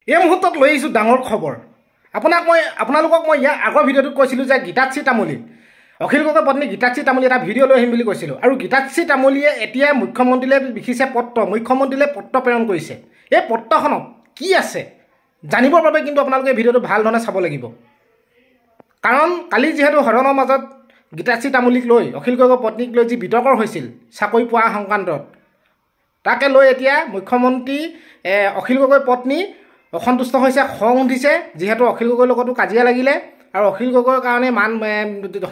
এই মুহূৰ্তত লৈ আহিছোঁ ডাঙৰ খবৰ। আপোনালোকক মই ইয়াৰ আগৰ ভিডিঅ'টোত কৈছিলোঁ যে গীতাশ্ৰী তামুলী অখিল গগৈৰ পত্নী গীতাশ্ৰী তামুলী এটা ভিডিঅ' লৈ আহিম বুলি কৈছিলোঁ। আৰু গীতাশ্ৰী তামুলীয়ে এতিয়া মুখ্যমন্ত্ৰীলৈ লিখিছে মুখ্যমন্ত্ৰীলৈ পত্ৰ প্ৰেৰণ কৰিছে। এই পত্ৰখনত কি আছে জানিবৰ বাবে কিন্তু আপোনালোকে ভিডিঅ'টো ভাল ধৰণে চাব লাগিব। কাৰণ কালি যিহেতু সদনৰ মাজত গীতাশ্ৰী তামুলীক লৈ অখিল গগৈৰ পত্নীক লৈ যি বিতৰ্ক হৈছিল চাকৰি পোৱা সংক্ৰান্তত, তাকে লৈ এতিয়া মুখ্যমন্ত্ৰী অখিল গগৈৰ পত্নী অসন্তুষ্ট হৈছে, খং উঠিছে। যিহেতু অখিল গগৈৰ লগতো কাজিয়া লাগিলে আৰু অখিল গগৈৰ কাৰণে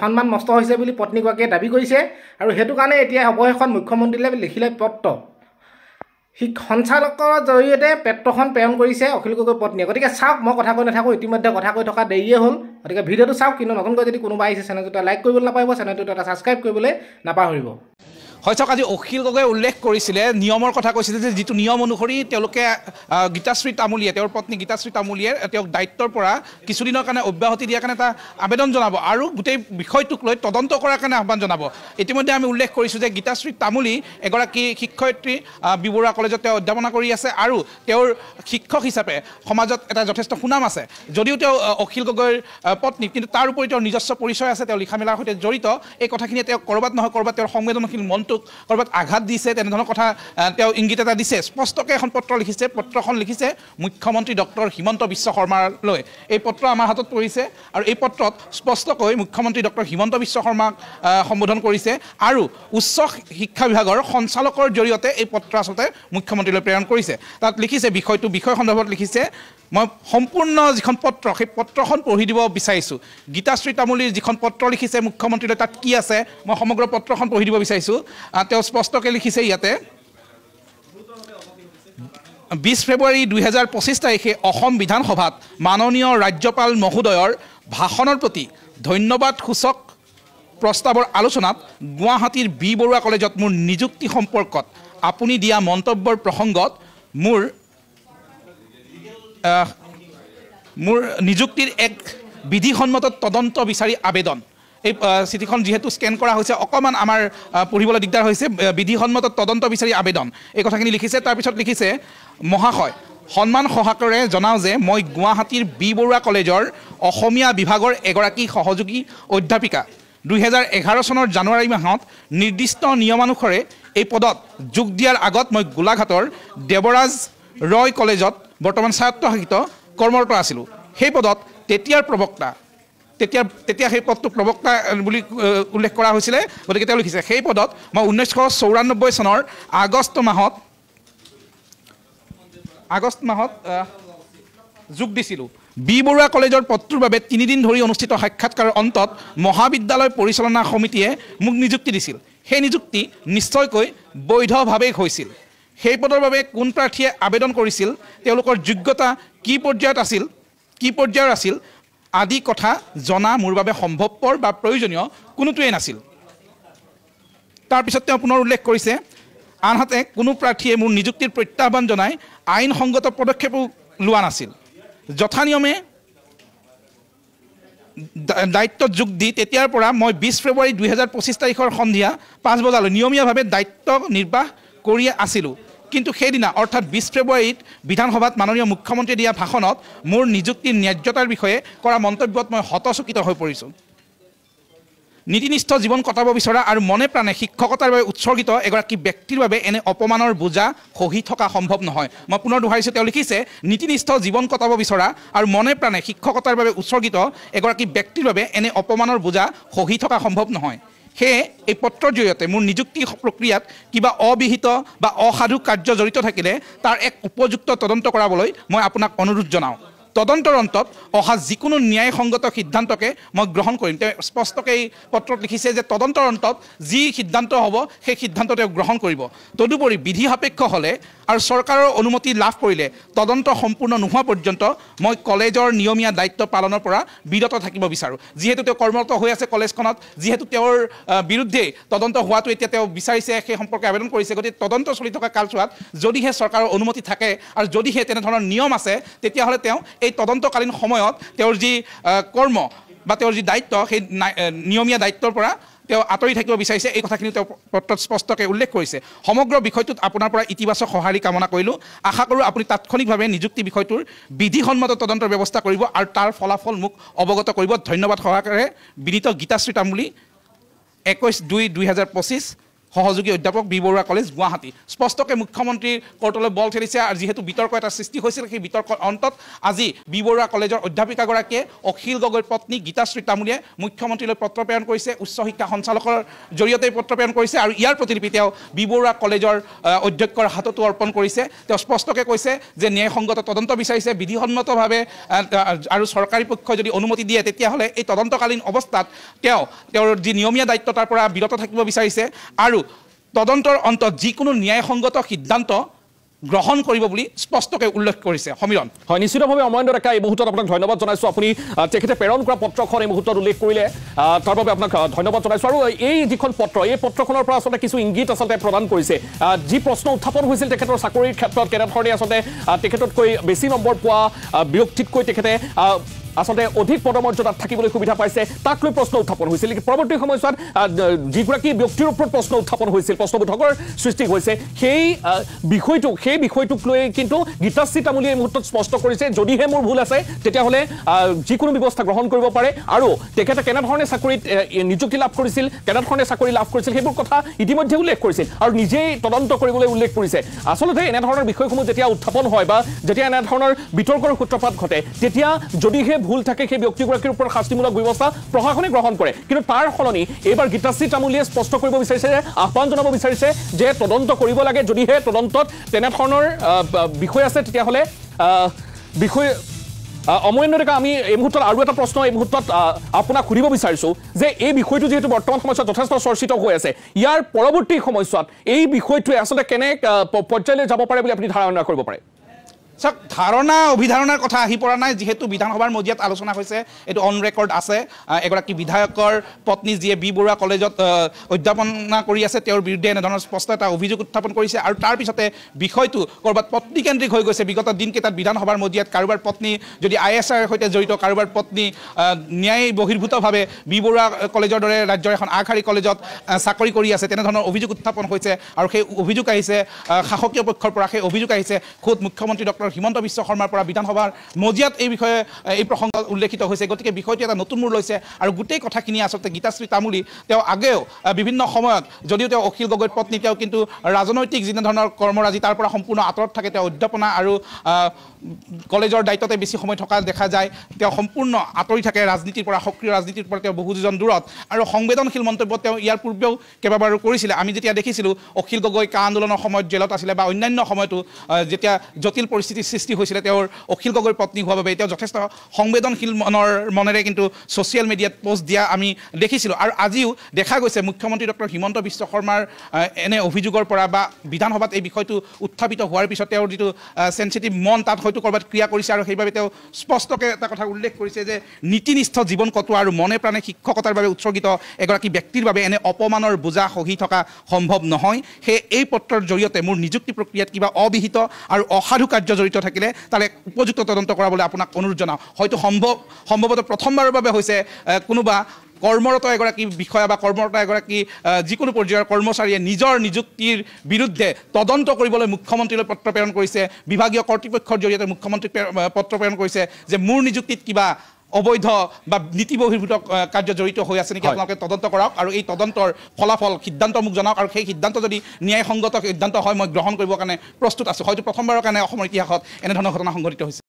সন্মান নষ্ট হৈছে বুলি পত্নীগৰাকীয়ে দাবী কৰিছে। আৰু সেইটো কাৰণে এতিয়া অৱশেষত মুখ্যমন্ত্ৰীলৈ লিখিলে পত্ৰ। সঞ্চালকৰ জৰিয়তে পত্ৰখন প্ৰেৰণ কৰিছে অখিল গগৈৰ পত্নীয়ে। গতিকে চাওক, মই কথা কৈ নাথাকোঁ, ইতিমধ্যে কথা কৈ থকা দেৰিয়ে হ'ল। গতিকে ভিডিঅ'টো চাওক। কিন্তু নতুনকৈ যদি কোনোবা আহিছে চেনেলটো এটা লাইক কৰিবলৈ নাপাহৰিব, চেনেলটো এটা ছাবস্ক্ৰাইব কৰিবলৈ নাপাহৰিব। হয় চাওক, আজি অখিল গগৈয়ে উল্লেখ কৰিছিলে, নিয়মৰ কথা কৈছিলে যে যিটো নিয়ম অনুসৰি তেওঁলোকে গীতাশ্ৰী তামুলীয়ে, তেওঁৰ পত্নী গীতাশ্ৰী তামুলীয়ে তেওঁক দায়িত্বৰ পৰা কিছুদিনৰ কাৰণে অব্যাহতি দিয়াৰ কাৰণে এটা আবেদন জনাব আৰু গোটেই বিষয়টোক লৈ তদন্ত কৰাৰ কাৰণে আহ্বান জনাব। ইতিমধ্যে আমি উল্লেখ কৰিছোঁ যে গীতাশ্ৰী তামুলী এগৰাকী শিক্ষয়িত্ৰী, বি বৰুৱা কলেজত তেওঁ অধ্যাপনা কৰি আছে আৰু তেওঁৰ শিক্ষক হিচাপে সমাজত এটা যথেষ্ট সুনাম আছে। যদিও তেওঁ অখিল গগৈৰ পত্নী, কিন্তু তাৰ উপৰি তেওঁৰ নিজস্ব পৰিচয় আছে, তেওঁ লিখা মেলাৰ সৈতে জড়িত। এই কথাখিনিয়ে তেওঁ ক'ৰবাত নহয় ক'ৰবাত তেওঁৰ সংবেদনশীল মনটো ক'ৰবাত আঘাত দিছে, তেনেধৰণৰ কথা তেওঁ ইংগিত এটা দিছে। স্পষ্টকৈ এখন পত্ৰ লিখিছে। পত্ৰখন লিখিছে মুখ্যমন্ত্ৰী ডক্টৰ হিমন্ত বিশ্ব শৰ্মালৈ। এই পত্ৰ আমাৰ হাতত পৰিছে আৰু এই পত্ৰত স্পষ্টকৈ মুখ্যমন্ত্ৰী ডক্টৰ হিমন্ত বিশ্ব শৰ্মাক সম্বোধন কৰিছে আৰু উচ্চ শিক্ষা বিভাগৰ সঞ্চালকৰ জৰিয়তে এই পত্ৰ আচলতে মুখ্যমন্ত্ৰীলৈ প্ৰেৰণ কৰিছে। তাত লিখিছে, বিষয় সন্দৰ্ভত লিখিছে, মই সম্পূৰ্ণ যিখন পত্ৰ সেই পত্ৰখন পঢ়ি দিব বিচাৰিছোঁ। গীতাশ্ৰী তামুলীৰ যিখন পত্ৰ লিখিছে মুখ্যমন্ত্ৰীলৈ, তাত কি আছে মই সমগ্ৰ পত্ৰখন পঢ়ি দিব বিচাৰিছোঁ। তেওঁ স্পষ্টকৈ লিখিছে ইয়াতে, 20 ফেব্ৰুৱাৰী 2025 তাৰিখে অসম বিধানসভাত মাননীয় ৰাজ্যপাল মহোদয়ৰ ভাষণৰ প্ৰতি ধন্যবাদ সূচক প্ৰস্তাৱৰ আলোচনাত গুৱাহাটীৰ বি বৰুৱা কলেজত মোৰ নিযুক্তি সম্পৰ্কত আপুনি দিয়া মন্তব্যৰ প্ৰসংগত মোৰ নিযুক্তিৰ এক বিধিসন্মত তদন্ত বিচাৰি আবেদন। এই চিঠিখন যিহেতু স্কেন কৰা হৈছে, অকণমান আমাৰ পঢ়িবলৈ দিগদাৰ হৈছে। বিধিসন্মত তদন্ত বিচাৰি আবেদন, এই কথাখিনি লিখিছে। তাৰপিছত লিখিছে, মহাশয় সন্মান সহকাৰে জনাওঁ যে মই গুৱাহাটীৰ বি বৰুৱা কলেজৰ অসমীয়া বিভাগৰ এগৰাকী সহযোগী অধ্যাপিকা। 2011 চনৰ জানুৱাৰী মাহত নিৰ্দিষ্ট নিয়মানুসাৰে এই পদত যোগ দিয়াৰ আগত মই গোলাঘাটৰ দেৱৰাজ ৰয় কলেজত বৰ্তমান স্বায়ত্তশাসিত কৰ্মৰত আছিলোঁ। সেই পদত তেতিয়াৰ প্ৰবক্তা, তেতিয়া সেই পদটো প্ৰবক্তা বুলি উল্লেখ কৰা হৈছিলে। গতিকে তেওঁ লিখিছে, সেই পদত মই 1994 চনৰ আগষ্ট মাহত যোগ দিছিলোঁ। বি বৰুৱা কলেজৰ পদটোৰ বাবে 3 দিন ধৰি অনুষ্ঠিত সাক্ষাৎকাৰৰ অন্তত মহাবিদ্যালয় পৰিচালনা সমিতিয়ে মোক নিযুক্তি দিছিল। সেই নিযুক্তি নিশ্চয়কৈ বৈধভাৱেই হৈছিল। সেই পদৰ বাবে কোন প্ৰাৰ্থীয়ে আবেদন কৰিছিল, তেওঁলোকৰ যোগ্যতা কি পৰ্যায়ৰ আছিল আদি কথা জনা মোৰ বাবে সম্ভৱপৰ বা প্ৰয়োজনীয় কোনোটোৱেই নাছিল। তাৰপিছত তেওঁ পুনৰ উল্লেখ কৰিছে, আনহাতে কোনো প্ৰাৰ্থীয়ে মোৰ নিযুক্তিৰ প্ৰত্যাহ্বান জনাই আইনসংগত পদক্ষেপো লোৱা নাছিল। যথানিয়মে দায়িত্বত যোগ দি তেতিয়াৰ পৰা মই 20 ফেব্ৰুৱাৰী 2025 তাৰিখৰ সন্ধিয়া 5 বজালৈ নিয়মীয়াভাৱে দায়িত্ব নিৰ্বাহ কৰি আছিলোঁ। কিন্তু সেইদিনা অৰ্থাৎ 20 ফেব্ৰুৱাৰীত বিধানসভাত মাননীয় মুখ্যমন্ত্ৰীয়ে দিয়া ভাষণত মোৰ নিযুক্তিৰ ন্যায্যতাৰ বিষয়ে কৰা মন্তব্যত মই হতচকিত হৈ পৰিছোঁ। নীতিনিষ্ঠ জীৱন কটাব বিচৰা আৰু মনে প্ৰাণে শিক্ষকতাৰ বাবে উৎসৰ্গিত এগৰাকী ব্যক্তিৰ বাবে এনে অপমানৰ বোজা সহি থকা সম্ভৱ নহয়। মই পুনৰ দোহাৰিছোঁ, তেওঁ লিখিছে, নীতিনিষ্ঠ জীৱন কটাব বিচৰা আৰু মনে প্ৰাণে শিক্ষকতাৰ বাবে উৎসৰ্গিত এগৰাকী ব্যক্তিৰ বাবে এনে অপমানৰ বোজা সহি থকা সম্ভৱ নহয়। সেয়ে এই পত্ৰৰ জৰিয়তে মোৰ নিযুক্তি প্ৰক্ৰিয়াত কিবা অবিহিত বা অসাধু কাৰ্য জড়িত থাকিলে তাৰ এক উপযুক্ত তদন্ত কৰাবলৈ মই আপোনাক অনুৰোধ জনাওঁ। তদন্তৰ অন্তত অহা যিকোনো ন্যায়সংগত সিদ্ধান্তকে মই গ্ৰহণ কৰিম। তেওঁ স্পষ্টকৈ এই পত্ৰত লিখিছে যে তদন্তৰ অন্তত যি সিদ্ধান্ত হ'ব সেই সিদ্ধান্ত তেওঁ গ্ৰহণ কৰিব। তদুপৰি বিধি সাপেক্ষ হ'লে আৰু চৰকাৰৰ অনুমতি লাভ কৰিলে তদন্ত সম্পূৰ্ণ নোহোৱা পৰ্যন্ত মই কলেজৰ নিয়মীয়া দায়িত্ব পালনৰ পৰা বিৰত থাকিব বিচাৰোঁ। যিহেতু তেওঁ কৰ্মৰত হৈ আছে কলেজখনত, যিহেতু তেওঁৰ বিৰুদ্ধে তদন্ত হোৱাটো এতিয়া তেওঁ বিচাৰিছে, সেই সম্পৰ্কে আবেদন কৰিছে। গতিকে তদন্ত চলি থকা কালছোৱাত যদিহে চৰকাৰৰ অনুমতি থাকে আৰু যদিহে তেনেধৰণৰ নিয়ম আছে, তেতিয়াহ'লে তেওঁ এই তদন্তকালীন সময়ত তেওঁৰ যি কৰ্ম বা তেওঁৰ যি দায়িত্ব, সেই নিয়মীয়া দায়িত্বৰ পৰা তেওঁ আঁতৰি থাকিব বিচাৰিছে এই কথাখিনি তেওঁ পত্ৰত স্পষ্টকৈ উল্লেখ কৰিছে সমগ্ৰ বিষয়টোত আপোনাৰ পৰা ইতিবাচক সঁহাৰি কামনা কৰিলোঁ আশা কৰোঁ আপুনি তাৎক্ষণিকভাৱে নিযুক্তি বিষয়টোৰ বিধিসন্মত তদন্তৰ ব্যৱস্থা কৰিব আৰু তাৰ ফলাফল মোক অৱগত কৰিব ধন্যবাদ সহকাৰে বিনীত গীতাশ্ৰী তামুলী 21/2/2025 সহযোগী অধ্যাপক বি বৰুৱা কলেজ গুৱাহাটী স্পষ্টকৈ মুখ্যমন্ত্ৰীৰ কৰ্টলৈ বল ঠেলিছে আৰু যিহেতু বিতৰ্ক এটা সৃষ্টি হৈছিল সেই বিতৰ্কৰ অন্তত আজি বি বৰুৱা কলেজৰ অধ্যাপিকাগৰাকীয়ে অখিল গগৈৰ পত্নী গীতাশ্ৰী তামুলীয়ে মুখ্যমন্ত্ৰীলৈ পত্ৰ প্ৰেৰণ কৰিছে উচ্চ শিক্ষা সঞ্চালকৰ জৰিয়তে পত্ৰ প্ৰেৰণ কৰিছে আৰু ইয়াৰ প্ৰতিলিপি তেওঁ বি বৰুৱা কলেজৰ অধ্যক্ষৰ হাততো অৰ্পণ কৰিছে তেওঁ স্পষ্টকৈ কৈছে যে ন্যায়সংগত তদন্ত বিচাৰিছে বিধিসন্মতভাৱে আৰু চৰকাৰী পক্ষই যদি অনুমতি দিয়ে তেতিয়াহ'লে এই তদন্তকালীন অৱস্থাত তেওঁৰ যি নিয়মীয়া দায়িত্ব তাৰ পৰা বিৰত থাকিব বিচাৰিছে আৰু তদন্তৰ অন্তত যিকোনো ন্যায়সংগত সিদ্ধান্ত গ্ৰহণ কৰিব বুলি স্পষ্টকৈ উল্লেখ কৰিছে সমীৰণ হয় নিশ্চিতভাৱে অমৰেন্দ্ৰ ডেকা এই মুহূৰ্তত আপোনাক ধন্যবাদ জনাইছোঁ আপুনি তেখেতে প্ৰেৰণ কৰা পত্ৰখন এই মুহূৰ্তত উল্লেখ কৰিলে তাৰ বাবে আপোনাক ধন্যবাদ জনাইছোঁ আৰু এই যিখন পত্ৰ এই পত্ৰখনৰ পৰা আচলতে কিছু ইংগিত আচলতে প্ৰদান কৰিছে যি প্ৰশ্ন উত্থাপন হৈছিল তেখেতৰ চাকৰিৰ ক্ষেত্ৰত কেনেধৰণে আচলতে তেখেততকৈ বেছি নম্বৰ পোৱা ব্যক্তিতকৈ তেখেতে আচলতে অধিক পদমৰ্যাদাত থাকিবলৈ সুবিধা পাইছে তাক লৈ প্ৰশ্ন উত্থাপন হৈছিল পৰৱৰ্তী সময়ছোৱাত যিগৰাকী ব্যক্তিৰ ওপৰত প্ৰশ্ন উত্থাপন হৈছিল প্ৰশ্নবোধকৰ সৃষ্টি হৈছে সেই বিষয়টোক লৈ কিন্তু গীতাশ্ৰী তামুলীয়ে এই মুহূৰ্তত স্পষ্ট কৰিছে যদিহে মোৰ ভুল আছে তেতিয়াহ'লে যিকোনো ব্যৱস্থা গ্ৰহণ কৰিব পাৰে আৰু তেখেতে কেনেধৰণে চাকৰিত নিযুক্তি লাভ কৰিছিল কেনেধৰণে চাকৰি লাভ কৰিছিল সেইবোৰ কথা ইতিমধ্যে উল্লেখ কৰিছিল আৰু নিজেই তদন্ত কৰিবলৈ উল্লেখ কৰিছে আচলতে এনেধৰণৰ বিষয়সমূহ যেতিয়া উত্থাপন হয় বা যেতিয়া এনেধৰণৰ বিতৰ্কৰ সূত্ৰপাত ঘটে তেতিয়া যদিহে ভুল থাকে সেই ব্যক্তিগৰাকীৰ ওপৰত শাস্তিমূলক ব্যৱস্থা প্ৰশাসনে গ্ৰহণ কৰে কিন্তু তাৰ সলনি এইবাৰ গীতাশ্ৰী তামুলীয়ে স্পষ্ট কৰিব বিচাৰিছে আহ্বান জনাব বিচাৰিছে যে তদন্ত কৰিব লাগে যদিহে তদন্তত তেনেধৰণৰ বিষয় আছে তেতিয়াহ'লে বিষয় অমৰেন্দ্ৰ ডেকা আমি এই মুহূৰ্তত আৰু এটা প্ৰশ্ন এই মুহূৰ্তত আপোনাক সুধিব বিচাৰিছোঁ যে এই বিষয়টো যিহেতু বৰ্তমান সময়ছোৱাত যথেষ্ট চৰ্চিত হৈ আছে ইয়াৰ পৰৱৰ্তী সময়ছোৱাত এই বিষয়টোৱে আচলতে কেনে পৰ্যায়লৈ যাব পাৰে বুলি আপুনি ধাৰণা কৰিব পাৰে চাওক ধাৰণা অভিধাৰণাৰ কথা আহি পৰা নাই যিহেতু বিধানসভাৰ মজিয়াত আলোচনা হৈছে এইটো অন ৰেকৰ্ড আছে এগৰাকী বিধায়কৰ পত্নী যিয়ে বি বৰুৱা কলেজত অধ্যাপনা কৰি আছে তেওঁৰ বিৰুদ্ধে এনেধৰণৰ স্পষ্ট এটা অভিযোগ উত্থাপন কৰিছে আৰু তাৰ পিছতে বিষয়টো ক'ৰবাত পত্নীকেন্দ্ৰিক হৈ গৈছে বিগত দিনকেইটাত বিধানসভাৰ মজিয়াত কাৰোবাৰ পত্নী যদি ISR সৈতে জড়িত কাৰোবাৰ পত্নী ন্যায় বহিৰ্ভূতভাৱে বি বৰুৱা কলেজৰ দৰে ৰাজ্যৰ এখন আগশাৰী কলেজত চাকৰি কৰি আছে তেনেধৰণৰ অভিযোগ উত্থাপন হৈছে আৰু সেই অভিযোগ আহিছে শাসকীয় পক্ষৰ পৰা সেই অভিযোগ আহিছে খোদ মুখ্যমন্ত্ৰী ডক্টৰ হিমন্ত বিশ্ব শৰ্মাৰ পৰা বিধানসভাৰ মজিয়াত এই বিষয়ে এই প্ৰসংগ উল্লেখিত হৈছে গতিকে বিষয়টো এটা নতুন মূৰ লৈছে আৰু গোটেই কথাখিনি আচলতে গীতাশ্ৰী তামুলী তেওঁ আগেও বিভিন্ন সময়ত যদিও তেওঁ অখিল গগৈৰ পত্নী তেওঁ কিন্তু ৰাজনৈতিক যেনেধৰণৰ কৰ্মৰাজি তাৰ পৰা সম্পূৰ্ণ আঁতৰত থাকে তেওঁ অধ্যাপনা আৰু কলেজৰ দায়িত্বতে বেছি সময় থকা দেখা যায় তেওঁ সম্পূৰ্ণ আঁতৰি থাকে ৰাজনীতিৰ পৰা সক্ৰিয় ৰাজনীতিৰ পৰা তেওঁ বহুজন দূৰত আৰু সংবেদনশীল মন্তব্য তেওঁ ইয়াৰ পূৰ্বেও কেইবাবাৰো কৰিছিলে আমি যেতিয়া দেখিছিলোঁ অখিল গগৈ কা আন্দোলনৰ সময়ত জেলত আছিলে বা অন্যান্য সময়তো যেতিয়া জটিল পৰিস্থিতিৰ সৃষ্টি হৈছিলে তেওঁৰ অখিল গগৈৰ পত্নী হোৱাৰ বাবে তেওঁ যথেষ্ট সংবেদনশীল মনেৰে কিন্তু ছ'চিয়েল মিডিয়াত পোষ্ট দিয়া আমি দেখিছিলোঁ আৰু আজিও দেখা গৈছে মুখ্যমন্ত্ৰী ডক্টৰ হিমন্ত বিশ্ব শৰ্মাৰ এনে অভিযোগৰ পৰা বা বিধানসভাত এই বিষয়টো উত্থাপিত হোৱাৰ পিছত তেওঁৰ যিটো চেঞ্চিটিভ মন তাত হয়তো ক'ৰবাত ক্ৰিয়া কৰিছে আৰু সেইবাবে তেওঁ স্পষ্টকৈ এটা কথা উল্লেখ কৰিছে যে নীতিনিষ্ঠ জীৱন কটোৱা আৰু মনে প্ৰাণে শিক্ষকতাৰ বাবে উৎসৰ্গিত এগৰাকী ব্যক্তিৰ বাবে এনে অপমানৰ বোজা সহি থকা সম্ভৱ নহয় সেয়ে এই পত্ৰৰ জৰিয়তে মোৰ নিযুক্তি প্ৰক্ৰিয়াত কিবা অবিহিত আৰু অসাধু কাৰ্য জড়িত থাকিলে তাৰে উপযুক্ত তদন্ত কৰাবলৈ আপোনাক অনুৰোধ জনাওঁ হয়তো সম্ভৱতঃ প্ৰথমবাৰৰ বাবে হৈছে কোনোবা কৰ্মৰত এগৰাকী বিষয়া বা কৰ্মৰত এগৰাকী যিকোনো পৰ্যায়ৰ কৰ্মচাৰীয়ে নিজৰ নিযুক্তিৰ বিৰুদ্ধে তদন্ত কৰিবলৈ মুখ্যমন্ত্ৰীলৈ পত্ৰ প্ৰেৰণ কৰিছে বিভাগীয় কৰ্তৃপক্ষৰ জৰিয়তে মুখ্যমন্ত্ৰীক পত্ৰ প্ৰেৰণ কৰিছে যে মোৰ নিযুক্তিত কিবা অবৈধ বা নীতি বহিৰ্ভূত কাৰ্য জড়িত হৈ আছে নেকি আপোনালোকে তদন্ত কৰক আৰু এই তদন্তৰ ফলাফল সিদ্ধান্ত মোক জনাওক আৰু সেই সিদ্ধান্ত যদি ন্যায়সংগত সিদ্ধান্ত হয় মই গ্ৰহণ কৰিবৰ কাৰণে প্ৰস্তুত আছোঁ হয়তো প্ৰথমবাৰৰ কাৰণে অসমৰ ইতিহাসত এনেধৰণৰ ঘটনা সংঘটিত হৈছে